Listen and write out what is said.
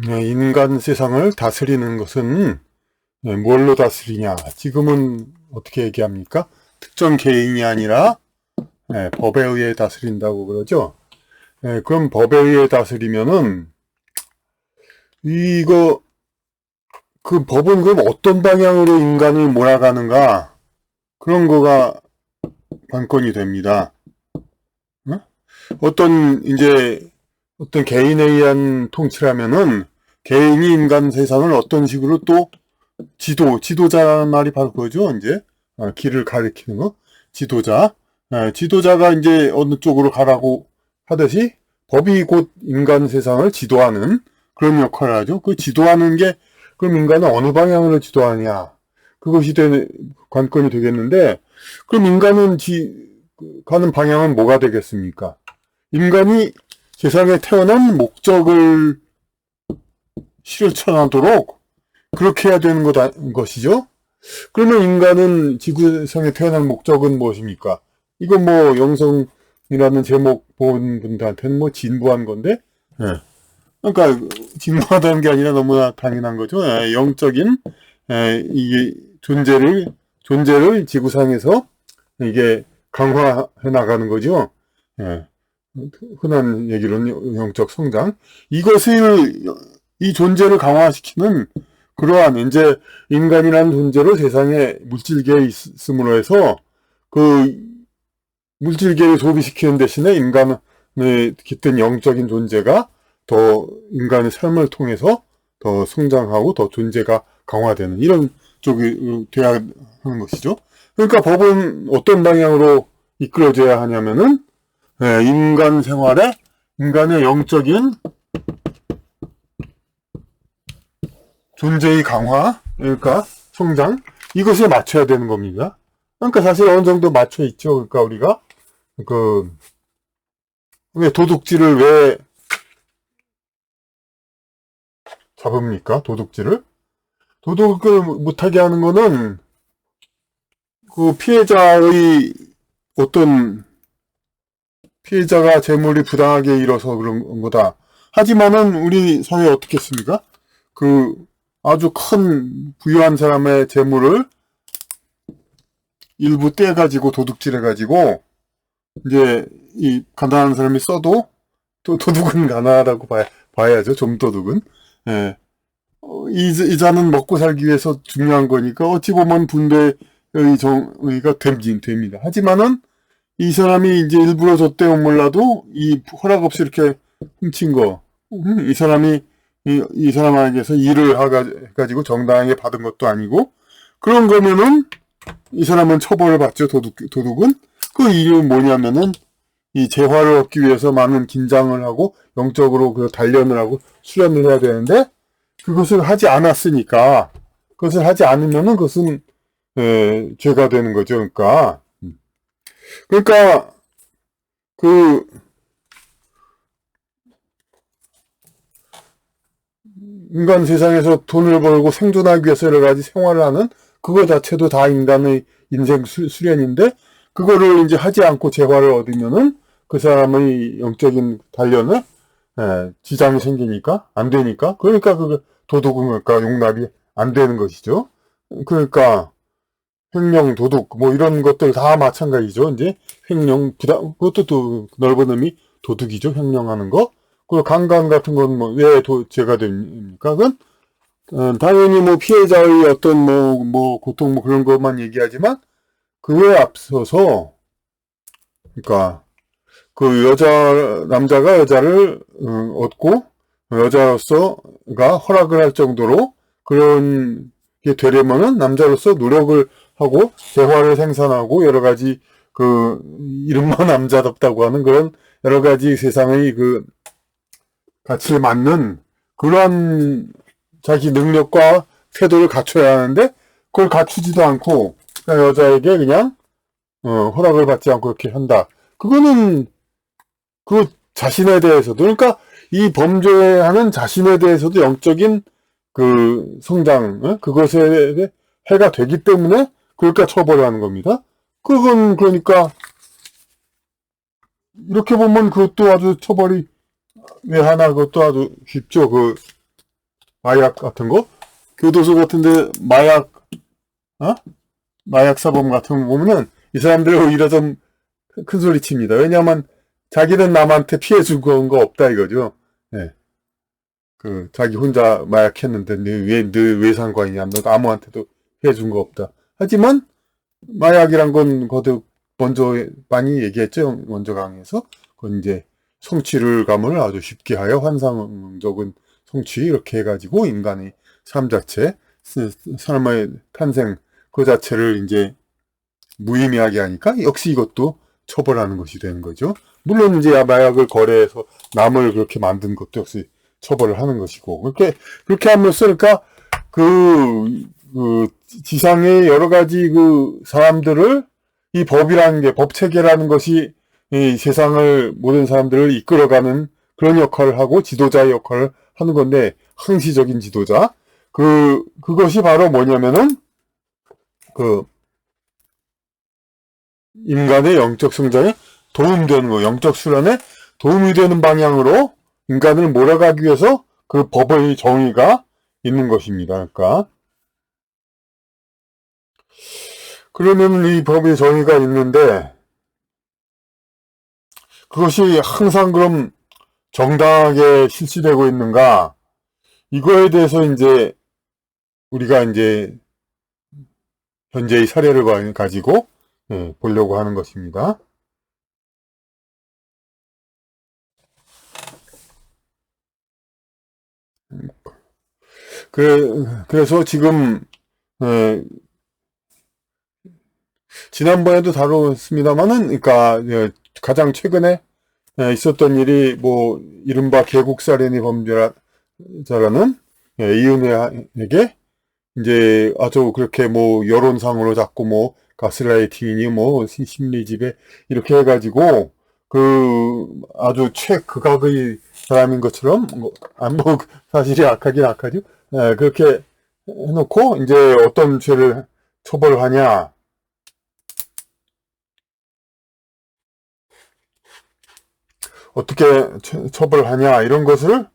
인간 세상을 다스리는 것은 뭘로 다스리냐? 지금은 어떻게 얘기합니까? 특정 개인이 아니라 법에 의해 다스린다고 그러죠. 그럼 법에 의해 다스리면은 이거 그 법은 그럼 어떤 방향으로 인간을 몰아가는가? 그런 거가 관건이 됩니다. 어떤 개인에 의한 통치라면은 개인이 인간 세상을 어떤 식으로 또 지도자라는 말이 바로 그거죠. 이제 길을 가리키는 거. 지도자. 지도자가 이제 어느 쪽으로 가라고 하듯이 법이 곧 인간 세상을 지도하는 그런 역할을 하죠. 그 지도하는 게 그럼 인간은 어느 방향으로 지도하냐. 그것이 관건이 되겠는데 그럼 인간은 가는 방향은 뭐가 되겠습니까? 인간이 세상에 태어난 목적을 실천하도록 그렇게 해야 되는 것이죠. 그러면 인간은 지구상에 태어난 목적은 무엇입니까? 이건 뭐 영성이라는 제목 본 분들한테는 뭐 진부한 건데, 그러니까 진부하다는 게 아니라 너무나 당연한 거죠. 영적인 이게 존재를 지구상에서 이게 강화해 나가는 거죠. 흔한 얘기로는 영적 성장. 이 존재를 강화시키는 그러한 이제 인간이라는 존재로 세상에 물질계에 있음으로 해서 그 물질계를 소비시키는 대신에 인간의 깃든 영적인 존재가 더 인간의 삶을 통해서 더 성장하고 더 존재가 강화되는 이런 쪽이 돼야 하는 것이죠. 그러니까 법은 어떤 방향으로 이끌어져야 하냐면은 인간 생활에 인간의 영적인 존재의 강화, 그러니까 성장, 이것에 맞춰야 되는 겁니다. 그러니까 사실 어느 정도 맞춰 있죠. 그러니까 우리가 왜 도둑질을 왜 잡습니까? 도둑질을 못하게 하는 거는 그 피해자가 재물이 부당하게 잃어서 그런 거다. 하지만은 우리 사회에 어떻게 했습니까? 아주 큰 부유한 사람의 재물을 일부 떼가지고 도둑질해가지고 이제 이 가난한 사람이 써도 도둑은 가난하다고 봐야죠. 좀 도둑은. 이자는 먹고 살기 위해서 중요한 거니까 어찌 보면 분배의 정의가 됩니다. 하지만은 이 사람이 이제 일부러 줬대요 몰라도 이 허락 없이 이렇게 훔친 거, 이 사람이 이 사람에게서 일을 해가지고 정당하게 받은 것도 아니고 그런 거면은 이 사람은 처벌을 받죠. 도둑은 그 이유는 뭐냐면은 이 재화를 얻기 위해서 많은 긴장을 하고 영적으로 그 단련을 하고 수련을 해야 되는데 그것을 하지 않았으니까 그것을 하지 않으면은 그것은 죄가 되는 거죠. 그러니까 그 인간 세상에서 돈을 벌고 생존하기 위해서 여러 가지 생활을 하는 그거 자체도 다 인간의 인생 수련인데 그거를 이제 하지 않고 재화를 얻으면은 그 사람의 영적인 단련을 지장이 생기니까 안 되니까 그러니까 그 도둑은 그러니까 용납이 안 되는 것이죠. 그러니까 횡령, 도둑 뭐 이런 것들 다 마찬가지죠. 이제 횡령, 부당 그것도 또 넓은 의미 도둑이죠. 횡령하는 거. 그리고 강간 같은 건 뭐 왜 죄가 됩니까? 그건 당연히 뭐 피해자의 어떤 뭐 고통 뭐 그런 것만 얘기하지만 그에 앞서서 그러니까 그 남자가 여자를 얻고 여자로서가 허락을 할 정도로 그런 게 되려면은 남자로서 노력을 하고 재화를 생산하고 여러 가지 이름만 남자답다고 하는 그런 여러 가지 세상의 가치에 맞는 그러한 자기 능력과 태도를 갖춰야 하는데 그걸 갖추지도 않고 그냥 여자에게 그냥 허락을 받지 않고 이렇게 한다. 그거는 그 자신에 대해서도 그러니까 이 범죄하는 자신에 대해서도 영적인 성장 그것에 해가 되기 때문에 그러니까 처벌을 하는 겁니다. 그건 그러니까 이렇게 보면 그것도 아주 처벌이 왜 하나 그것도 아주 쉽죠. 마약 같은 거, 교도소 같은데 어? 마약 사범 같은 거 보면은 이 사람들 오히려 좀 큰 소리 칩니다. 왜냐하면 자기는 남한테 피해 준 거 없다 이거죠. 예. 자기 혼자 마약했는데 왜 상관이냐. 너 아무한테도 피해 준 거 없다. 하지만 마약이란 건 거듭 먼저 많이 얘기했죠. 먼저 강의에서. 그건 이제 성취감을 아주 쉽게 하여 환상적인 성취 이렇게 해가지고 인간의 삶 자체, 사람의 탄생 그 자체를 이제 무의미하게 하니까 역시 이것도 처벌하는 것이 되는 거죠. 물론 이제 마약을 거래해서 남을 그렇게 만든 것도 역시 처벌을 하는 것이고 그렇게 함으로써 그러니까 지상의 여러 가지 사람들을 이 법이라는 게 법 체계라는 것이 이 세상을 모든 사람들을 이끌어가는 그런 역할을 하고 지도자의 역할을 하는 건데 항시적인 지도자 그것이 바로 뭐냐면은 인간의 영적 성장에 도움되는 거, 영적 수련에 도움이 되는 방향으로 인간을 몰아가기 위해서 그 법의 정의가 있는 것입니다. 그러면 이 법의 정의가 있는데 그것이 항상 그럼 정당하게 실시되고 있는가? 이거에 대해서 이제 우리가 이제 현재의 사례를 가지고 보려고 하는 것입니다. 그래서 지금 지난번에도 다뤘습니다만은, 그러니까 가장 최근에 있었던 일이 뭐 이른바 개국살인의 범죄자라는 이은혜에게 이제 아주 그렇게 뭐 여론상으로 자꾸 뭐 가스라이팅이니 뭐 심리지배 이렇게 해가지고 아주 최극악의 사람인 것처럼 뭐 사실이 악하긴 악하죠. 그렇게 해놓고 이제 어떤 죄를 처벌하냐, 어떻게 처벌하냐 이런 것을